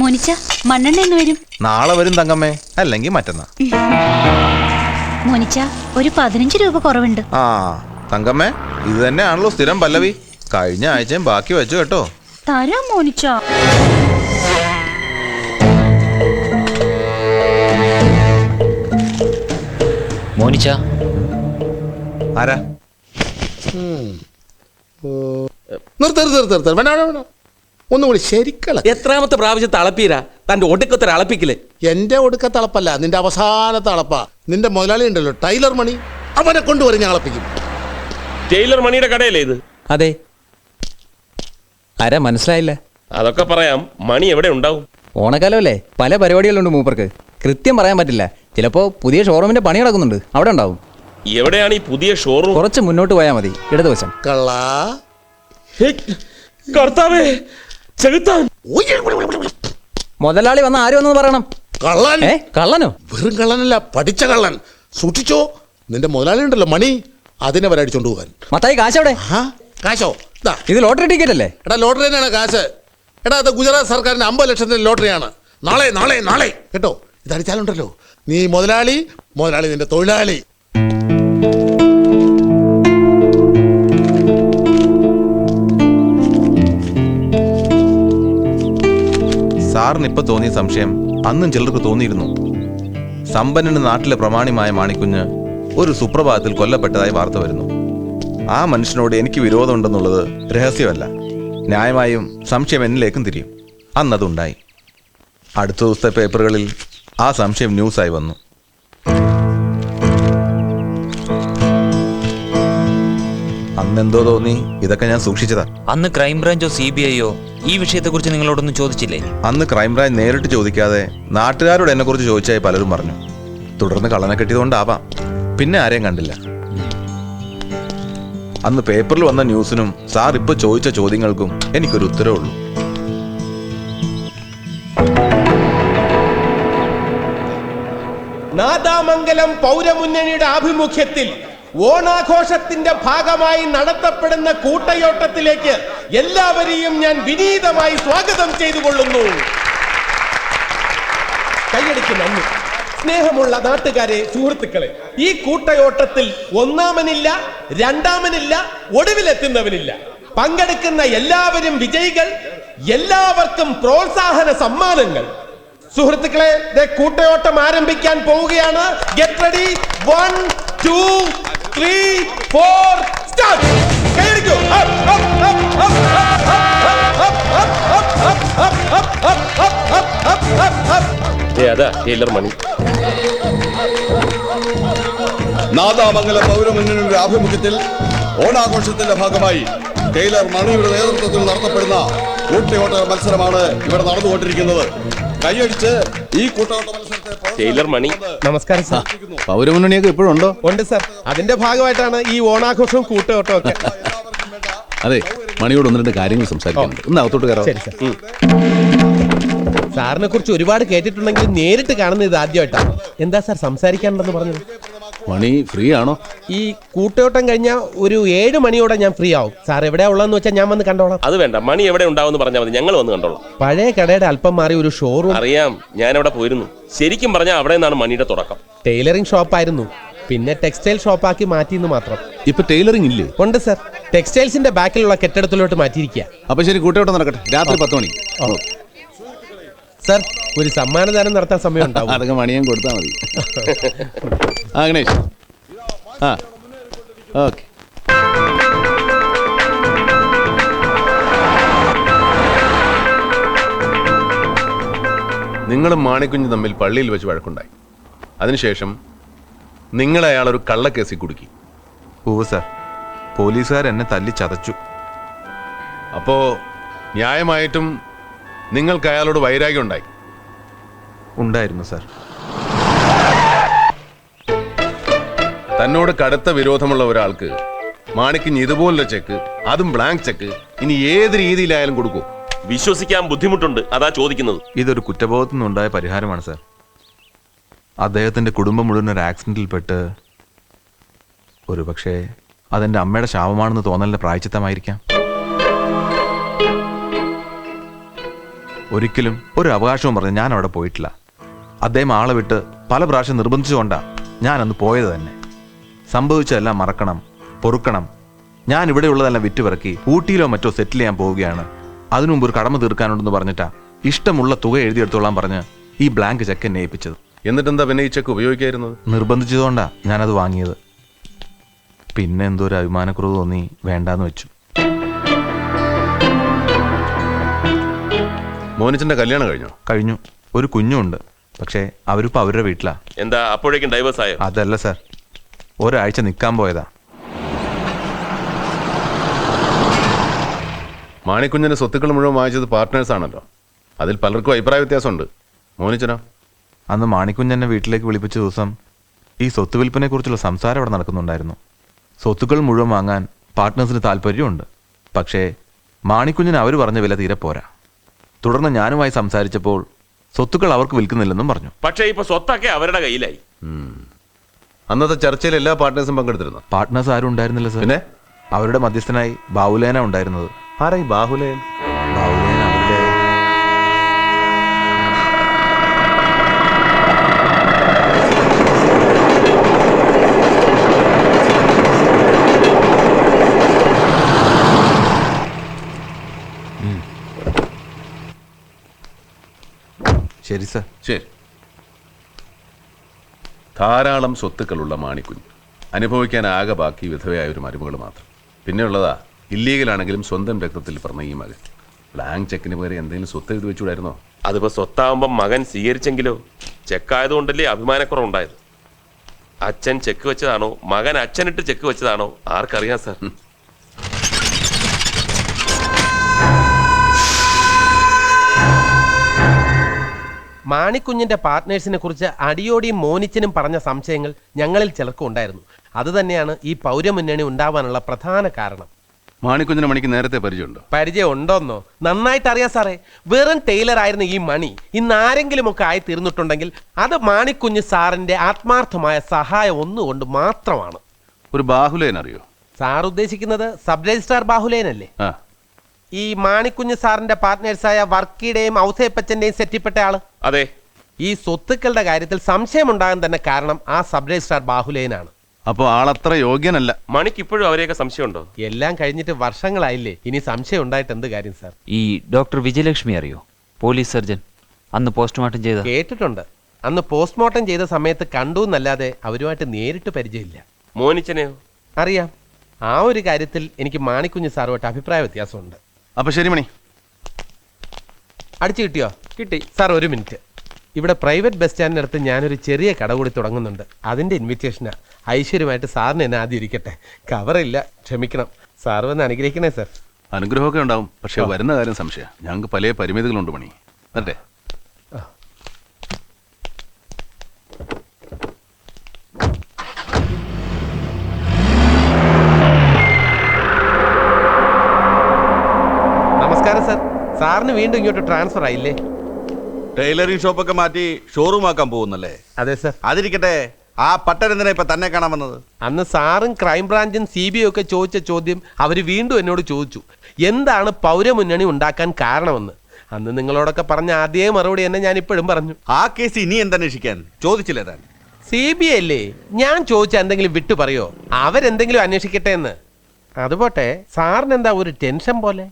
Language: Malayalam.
മോനിച്ച മണ്ണെണ്ണ എന്ന് വരും? നാളെ വരും തങ്കമ്മേ, അല്ലെങ്കിൽ മറ്റന്നാ. മോനിച്ച ഒരു 15 രൂപ കുറവുണ്ട്. ആ തങ്കമ്മേ, ഇത് തന്നെയാണല്ലോ സ്ഥിരം പല്ലവി. കഴിഞ്ഞ ആഴ്ചയും ബാക്കി വെച്ചു കേട്ടോ. തരാം മോനിച്ച. മോനിച്ച ആരാ? നിർത്ത വേണ്ട, ഒന്നുകൂടി ശരിക്കള. എത്രാമത്തെ പ്രാവശ്യം തളപ്പീരാ തന്റെ ഒടുക്കത്തെ അളപ്പിക്കല്? എന്റെ ഒടുക്കത്തെ അളപ്പല്ല, നിന്റെ അവസാനത്തെ അളപ്പാ. നിന്റെ മുതലാളി ഉണ്ടല്ലോ ടൈലർ മണി, അവനെ കൊണ്ടുവരും ഞാൻ അളപ്പിക്കും. ടൈലർ മണിയുടെ കടയല്ലേ ഇത്? അതെ. ആരാ മനസ്സിലായില്ല? അതൊക്കെ പറയാം. മണി എവിടെ ഉണ്ടാവും? ഓണക്കാലമല്ലേ, പല പരിപാടികളുണ്ട് മൂപ്പർക്ക്. കൃത്യം പറയാൻ പറ്റില്ല. ചിലപ്പോ പുതിയ ഷോറൂമിന്റെ പണി നടക്കുന്നുണ്ട്, അവിടെ ഉണ്ടാവും. എവിടെയാണ് ഈ പുതിയ ഷോറൂം? കുറച്ച് മുന്നോട്ട് പോയാൽ മതി, ഇടതുവശം. കള്ളാ കർത്താവേ, ചെകുത്താൻ! മുതലാളി വന്ന ആര് വന്നെന്ന് പറയണം. കള്ളൻ. കള്ളനോ? വെറും കള്ളനല്ല, പഠിച്ച കള്ളൻ. സൂക്ഷിച്ചോ, നിന്റെ മുതലാളി ഉണ്ടല്ലോ മണി, അതിനെ വരെ അടിച്ചോണ്ട് പോകാൻ. മത്തായി കാശവിടെ? കാശോ? ഇത് ലോട്ടറി ടിക്കറ്റ് അല്ലേ? എടാ ലോട്ടറി തന്നെയാണ് കാശ്. എടാ അത് ഗുജറാത്ത് സർക്കാരിന്റെ 50 ലക്ഷത്തിന്റെ ലോട്ടറിയാണ്. നാളെ നാളെ നാളെ കേട്ടോ, ഇതടിച്ചാലുണ്ടല്ലോ നീ മുതലാളി, മുതലാളി നിന്റെ തൊഴിലാളി. സാറിന് ഇപ്പൊ തോന്നിയ സംശയം അന്നും ചിലർക്ക് തോന്നിയിരുന്നു. സമ്പന്നന് നാട്ടിലെ പ്രമാണിമായ മാണിക്കുഞ്ഞ് ഒരു സുപ്രഭാതത്തിൽ കൊല്ലപ്പെട്ടതായി വാർത്ത വരുന്നു. ആ മനുഷ്യനോട് എനിക്ക് വിരോധമുണ്ടെന്നുള്ളത് രഹസ്യമല്ല. ന്യായമായും സംശയം എന്നിലേക്കും തിരിയും. അന്നതുണ്ടായി. അടുത്ത ദിവസത്തെ പേപ്പറുകളിൽ ആ സംശയം ന്യൂസായി വന്നു. അന്നെന്തോ തോന്നി, ഇതൊക്കെ ഞാൻ സൂക്ഷിച്ചതാ. അന്ന് ക്രൈംബ്രാഞ്ചോ CBI ഈ വിഷയത്തെക്കുറിച്ച് നിങ്ങളോടൊന്നും ചോദിച്ചില്ലേ? അന്ന് ക്രൈംബ്രാഞ്ച് നേരിട്ട് ചോദിക്കാതെ നാട്ടുകാരോട് എന്നെ കുറിച്ച് ചോദിച്ചായി പലരും പറഞ്ഞു. തുടർന്ന് കള്ളനെ കെട്ടിയതുകൊണ്ടാവാം, പിന്നെ ആരെയും കണ്ടില്ല. അന്ന് പേപ്പറിൽ വന്ന ന്യൂസിനും സാർ ഇപ്പൊ ചോദിച്ച ചോദ്യങ്ങൾക്കും എനിക്കൊരു ഉത്തരവേ ഉള്ളൂ. നാദാമംഗലം പൗരമുന്നണിയുടെ ആഭിമുഖ്യത്തിൽ ഓണാഘോഷത്തിന്റെ ഭാഗമായി നടത്തപ്പെടുന്ന കൂട്ടയോട്ടത്തിലേക്ക് എല്ലാവരെയും ഞാൻ വിനീതമായി സ്വാഗതം ചെയ്തുകൊള്ളുന്നു. കൈയടിക്ക് നന്ദി. സ്നേഹമുള്ള നാട്ടുകാരെ, സുഹൃത്തുക്കളെ, ഈ കൂട്ടയോട്ടത്തിൽ ഒന്നാമനില്ല, രണ്ടാമനില്ല, ഒടുവിലെത്തുന്നവനില്ല. പങ്കെടുക്കുന്ന എല്ലാവരും വിജയികൾ, എല്ലാവർക്കും പ്രോത്സാഹന സമ്മാനങ്ങൾ. സുഹൃത്തുക്കളെ, കൂട്ടയോട്ടം ആരംഭിക്കാൻ പോവുകയാണ്. Get ready. 1 2 3 4 സ്റ്റാർട്ട്. കൈയടിക്കൂ. അതാ ടൈലർ മണി. നാദാമംഗലം പൗരമുന്നണിയുടെ ആഭിമുഖ്യത്തിൽ ഓണാഘോഷത്തിന്റെ ഭാഗമായി ടൈലർ മണിയുടെ നേതൃത്വത്തിൽ നടത്തപ്പെടുന്ന കൂട്ടയോട്ട മത്സരമാണ് ഇവിടെ നടന്നുകൊണ്ടിരിക്കുന്നത്. കൈയടിച്ച് ഈ കൂട്ടയോട്ട മത്സരത്തെ ടൈലർ മണി. നമസ്കാരം സാർ. പൗരമുന്നണിയൊക്കെ ഇപ്പോഴും ഉണ്ടോ? ഉണ്ട് സാർ. അതിന്റെ ഭാഗമായിട്ടാണ് ഈ ഓണാഘോഷവും കൂട്ടയോട്ടവും ഒക്കെ. അതെ, മണിയോട് 1-2 കാര്യങ്ങൾ സംസാരിക്കുന്നുണ്ട്. ഒന്ന് അകത്തോട്ട് കയറാം. ശരി സാർ. സാറിനെ കുറിച്ച് ഒരുപാട് കേട്ടിട്ടുണ്ടെങ്കിൽ നേരിട്ട് കാണുന്നത് ഇത് ആദ്യമായിട്ടാണ്. എന്താ സാർ സംസാരിക്കാനുണ്ടെന്ന് പറഞ്ഞത്? മണി ഫ്രീ ആണോ? ഈ കൂട്ടയോട്ടം കഴിഞ്ഞാൽ ഒരു 7 മണിയോടെ ഞാൻ ഫ്രീ ആവും. സാർ എവിടെയാ ഉള്ളതെന്ന് വെച്ചാൽ ഞാൻ വന്ന് കണ്ടോളാം. അത് വേണ്ട, മണി എവിടെ ഉണ്ടാവും പറഞ്ഞാൽ മതി, ഞങ്ങൾ വന്ന് കണ്ടോളാം. പഴയ കടയുടെ അല്പം മാറി ഒരു ഷോറൂം. അറിയാം, ഞാൻ അവിടെ പോയിരുന്നു. ശരിക്കും പറഞ്ഞാൽ അവിടെ നിന്നാണ് മണിയുടെ തുടക്കം. ടൈലറിംഗ് ഷോപ്പായിരുന്നു, പിന്നെ ടെക്സ്റ്റൈൽ ഷോപ്പാക്കി മാറ്റിയെന്ന് മാത്രം. ഇപ്പൊ ടൈലറിംഗ് ഇല്ലേ? ഉണ്ട് സാർ. ടെക്സ്റ്റൈൽസിന്റെ ബാക്കിലുള്ള കെട്ടിടത്തിലോട്ട് മാറ്റിയിരിക്കുക. അപ്പൊ ശരി, കൂട്ടയോട്ടം നടക്കട്ടെ. രാത്രി 10 മണിക്ക്. സാർ, ഒരു സമ്മാനദാനം നടത്താൻ സമയം ഉണ്ടാവും. അതൊക്കെ മണിയാൻ കൊടുത്താൽ മതി. ആ ഗണേഷ്. ആ ഓക്കെ. നിങ്ങളും മാണിക്കുഞ്ഞ് തമ്മിൽ പള്ളിയിൽ വെച്ച് വഴക്കുണ്ടായി. അതിനുശേഷം നിങ്ങൾ അയാളൊരു കള്ളക്കേസിൽ കുടുക്കി. ഓ സാർ, പോലീസുകാർ എന്നെ തല്ലി ചതച്ചു. അപ്പോ ന്യായമായിട്ടും നിങ്ങൾക്ക് അയാളോട് വൈരാഗ്യം ഉണ്ടായി? ഉണ്ടായിരുന്നു സാർ. തന്നോട് കടുത്ത വിരോധമുള്ള ഒരാൾക്ക് മാണിക്കുഞ്ഞ് ഇതുപോലുള്ള ചെക്ക്, അതും ബ്ലാങ്ക് ചെക്ക്, ഇനി ഏത് രീതിയിലായാലും കൊടുക്കൂ? വിശ്വസിക്കാൻ ബുദ്ധിമുട്ടുണ്ട്, അതാ ചോദിക്കുന്നത്. ഇതൊരു കുറ്റബോധത്തിൽ നിന്നുണ്ടായ പരിഹാരമാണ് സാർ. അദ്ദേഹത്തിന്റെ കുടുംബം മുഴുവൻ ഒരു ആക്സിഡന്റിൽപ്പെട്ട് ഒരു പക്ഷേ അതെന്റെ അമ്മയുടെ ശാപമാണെന്ന് തോന്നലിന്റെ പ്രായച്ചിത്തമായിരിക്കാം. ഒരിക്കലും ഒരു അവകാശവും പറഞ്ഞ് ഞാൻ അവിടെ പോയിട്ടില്ല. അദ്ദേഹം ആളെ വിട്ട് പല പ്രാവശ്യം നിർബന്ധിച്ചുകൊണ്ടാ ഞാൻ അന്ന് പോയത് തന്നെ. സംഭവിച്ചതെല്ലാം മറക്കണം, പൊറുക്കണം. ഞാൻ ഇവിടെയുള്ളതെല്ലാം വിറ്റുപിറക്കി ഊട്ടിയിലോ മറ്റോ സെറ്റിൽ ചെയ്യാൻ പോവുകയാണ്. അതിനു മുമ്പ് ഒരു കടമ തീർക്കാനുണ്ടെന്ന് പറഞ്ഞിട്ടാ ഇഷ്ടമുള്ള തുക എഴുതിയെടുത്തോളാൻ പറഞ്ഞ് ഈ ബ്ലാങ്ക് ചെക്ക് എന്നെ ഏൽപ്പിച്ചത്. എന്നിട്ടെന്താ പിന്നെ ഈ ചെക്ക് ഉപയോഗിക്കായിരുന്നത്? നിർബന്ധിച്ചതുകൊണ്ടാ ഞാനത് വാങ്ങിയത്. പിന്നെ എന്തോ ഒരു അഭിമാനക്കുറവ് തോന്നി വേണ്ടാന്ന് വെച്ചു. മോനിച്ചന്റെ കല്യാണം കഴിഞ്ഞോ? കഴിഞ്ഞു. ഒരു കുഞ്ഞുണ്ട്. പക്ഷേ അവരിപ്പോ അവരുടെ വീട്ടിലാ. എന്താ അപ്പോഴേക്കും ഡൈവേഴ്സ് ആയോ? അതല്ല സാർ, ഒരാഴ്ച നിൽക്കാൻ പോയതാ. മാണിക്കുഞ്ഞിന്റെ സ്വത്തുക്കൾ മുഴുവൻ വാങ്ങിച്ചത് പാർട്ട്നേഴ്സ് ആണല്ലോ. അതിൽ പലർക്കും അഭിപ്രായ വ്യത്യാസമുണ്ട്. മോനിച്ചനോ? അന്ന് മാണിക്കുഞ്ഞെന്നെ വീട്ടിലേക്ക് വിളിപ്പിച്ച ദിവസം ഈ സ്വത്ത് വിൽപ്പനെ കുറിച്ചുള്ള സംസാരം അവിടെ നടക്കുന്നുണ്ടായിരുന്നു. സ്വത്തുക്കൾ മുഴുവൻ വാങ്ങാൻ പാർട്ട്നേഴ്സിന് താല്പര്യമുണ്ട്. പക്ഷേ മാണിക്കുഞ്ഞിന് അവർ പറഞ്ഞ വില തീരെ പോരാ. തുടർന്ന് ഞാനുമായി സംസാരിച്ചപ്പോൾ സ്വത്തുക്കൾ അവർക്ക് വിൽക്കുന്നില്ലെന്നും പറഞ്ഞു. പക്ഷേ ഇപ്പൊ സ്വത്തൊക്കെ അവരുടെ കയ്യിലായി. അന്നത്തെ ചർച്ചയിൽ എല്ലാ പാർട്ട്നേഴ്സും പങ്കെടുത്തിരുന്നു? പാർട്ട്നേഴ്സ് ആരും ഉണ്ടായിരുന്നില്ല സാർ. പിന്നെ അവരുടെ മധ്യസ്ഥനായി ബാഹുലേന ഉണ്ടായിരുന്നത്. ആരാ ഈ ബാഹുലേൻ? ബാഹുലേന അവരുടെ ശരി സാർ. ശരി. ധാരാളം സ്വത്തുക്കളുള്ള മാണിക്കുഞ്ഞ്, അനുഭവിക്കാൻ ആകെ ബാക്കി വിധവയായ ഒരു മരുമകൾ മാത്രം. പിന്നെയുള്ളതാ ഇല്ലീഗലാണെങ്കിലും സ്വന്തം രക്തത്തിൽ പറഞ്ഞ ഈ മകൻ. ബ്ലാങ്ക് ചെക്കിന് പകരം എന്തെങ്കിലും സ്വത്ത് എഴുതി വെച്ചുകൂടായിരുന്നോ? അതിപ്പോ സ്വത്താവുമ്പം മകൻ സ്വീകരിച്ചെങ്കിലോ? ചെക്കായതുകൊണ്ടല്ലേ അഭിമാനക്കുറവുണ്ടായത്. അച്ഛൻ ചെക്ക് വെച്ചതാണോ മകൻ അച്ഛനിട്ട് ചെക്ക് വെച്ചതാണോ ആർക്കറിയാം സാർ. മാണിക്കുഞ്ഞിന്റെ പാർട്ട്നേഴ്സിനെ കുറിച്ച് അടിയോടിയും മോനിച്ചനും പറഞ്ഞ സംശയങ്ങൾ ഞങ്ങളിൽ ചിലർക്കും ഉണ്ടായിരുന്നു. അതുതന്നെയാണ് ഈ പൗരമുന്നണി ഉണ്ടാവാനുള്ള പ്രധാന കാരണം. മാണിക്കുഞ്ഞിനെ മണിക്ക് നേരത്തെ പരിചയമുണ്ടോ? പരിചയം ഉണ്ടോന്നോ? നന്നായിട്ട് അറിയാം സാറേ. വെറും ടൈലർ ആയിരുന്ന ഈ മണി ഇന്ന് ആരെങ്കിലുമൊക്കെ ആയി തീർന്നിട്ടുണ്ടെങ്കിൽ അത് മാണിക്കുഞ്ഞ് സാറിന്റെ ആത്മാർത്ഥമായ സഹായം ഒന്നുകൊണ്ട് മാത്രമാണ്. ഒരു ബാഹുലേൻ അറിയോ? സാർ ഉദ്ദേശിക്കുന്നത് സബ് രജിസ്ട്രാർ ബാഹുലേനല്ലേ? ആ, ഈ മാണിക്കുഞ്ഞ് സാറിന്റെ പാർട്ട്നേഴ്സായ വർക്കിയുടെയും ഔസേപ്പച്ചന്റെയും സെറ്റിൽപ്പെട്ട ആള്. അതെ. ഈ സ്വത്തുക്കളുടെ കാര്യത്തിൽ സംശയമുണ്ടാകാൻ തന്നെ കാരണം ആ സബ് രജിസ്ട്രാർ ബാഹുലേനാണ്. അപ്പോൾ ആളത്ര യോഗ്യനല്ല. മണിക്ക് ഇപ്പോഴും അവരെയൊക്കെ സംശയമുണ്ടോ? എല്ലാം കഴിഞ്ഞിട്ട് വർഷങ്ങളായില്ലേ, ഇനി സംശയം ഉണ്ടായിട്ട് എന്ത് കാര്യം സാർ? ഈ ഡോക്ടർ വിജയലക്ഷ്മി അറിയോ? പോലീസ് സർജൻ, അന്ന് പോസ്റ്റ്മോർട്ടം ചെയ്ത. കേട്ടിട്ടുണ്ട്. അന്ന് പോസ്റ്റ്മോർട്ടം ചെയ്ത സമയത്ത് കണ്ടു എന്നല്ലാതെ അവരുമായിട്ട് നേരിട്ട് പരിചയമില്ല. മോനിച്ചനെയോ? അറിയാം. ആ ഒരു കാര്യത്തിൽ എനിക്ക് മാണിക്കുഞ്ഞ് സാറുമായിട്ട് അഭിപ്രായ വ്യത്യാസമുണ്ട്. അപ്പൊ ശരി മണി. അടിച്ചു കിട്ടിയോ? കിട്ടി. സാർ ഒരു മിനിറ്റ്. ഇവിടെ പ്രൈവറ്റ് ബസ് സ്റ്റാൻഡിനടുത്ത് ഞാനൊരു ചെറിയ കട കൂടി തുടങ്ങുന്നുണ്ട്. അതിൻ്റെ ഇൻവിറ്റേഷനാ. ഐശ്വര്യമായിട്ട് സാറിന് എന്നെ ആദ്യം ഇരിക്കട്ടെ. കവറില്ല, ക്ഷമിക്കണം. സാർ വന്ന് അനുഗ്രഹിക്കണേ സാർ. അനുഗ്രഹമൊക്കെ ഉണ്ടാവും, പക്ഷെ വരുന്ന കാര്യം സംശയം. ഞങ്ങൾക്ക് പല പരിമിതികളുണ്ട് മണി. അല്ലേ? നമസ്കാരം സാർ. സാറിന് വീണ്ടും ഇങ്ങോട്ട് ട്രാൻസ്ഫർ ആയില്ലേ? ടൈലറിംഗ് ഷോപ്പൊക്കെ മാറ്റി ഷോറൂം ആക്കാൻ പോകുന്നല്ലേ? അതെ സാർ. അതിരിക്കട്ടെ, ആ പട്ടരെന്തിനാ ഇപ്പൊ തന്നെ കാണാൻ വന്നത്? അന്ന് സാറും ക്രൈംബ്രാഞ്ചും CBI ഒക്കെ ചോദിച്ച ചോദ്യം അവർ വീണ്ടും എന്നോട് ചോദിച്ചു. എന്താണ് പൗരമുന്നണി ഉണ്ടാക്കാൻ കാരണമെന്ന്. അന്ന് നിങ്ങളോടൊക്കെ പറഞ്ഞ അതേ മറുപടി തന്നെ ഞാൻ ഇപ്പോഴും പറഞ്ഞു. ആ കേസ് ഇനി എന്തന്വേഷിക്കാൻ ചോദിച്ചില്ലേ താൻ? CBI അല്ലേ? ഞാൻ ചോദിച്ച എന്തെങ്കിലും വിട്ടു പറയോ? അവരെന്തെങ്കിലും അന്വേഷിക്കട്ടെ എന്ന്. അതുപോട്ടെ, സാറിന് എന്താ ഒരു ടെൻഷൻ പോലെ?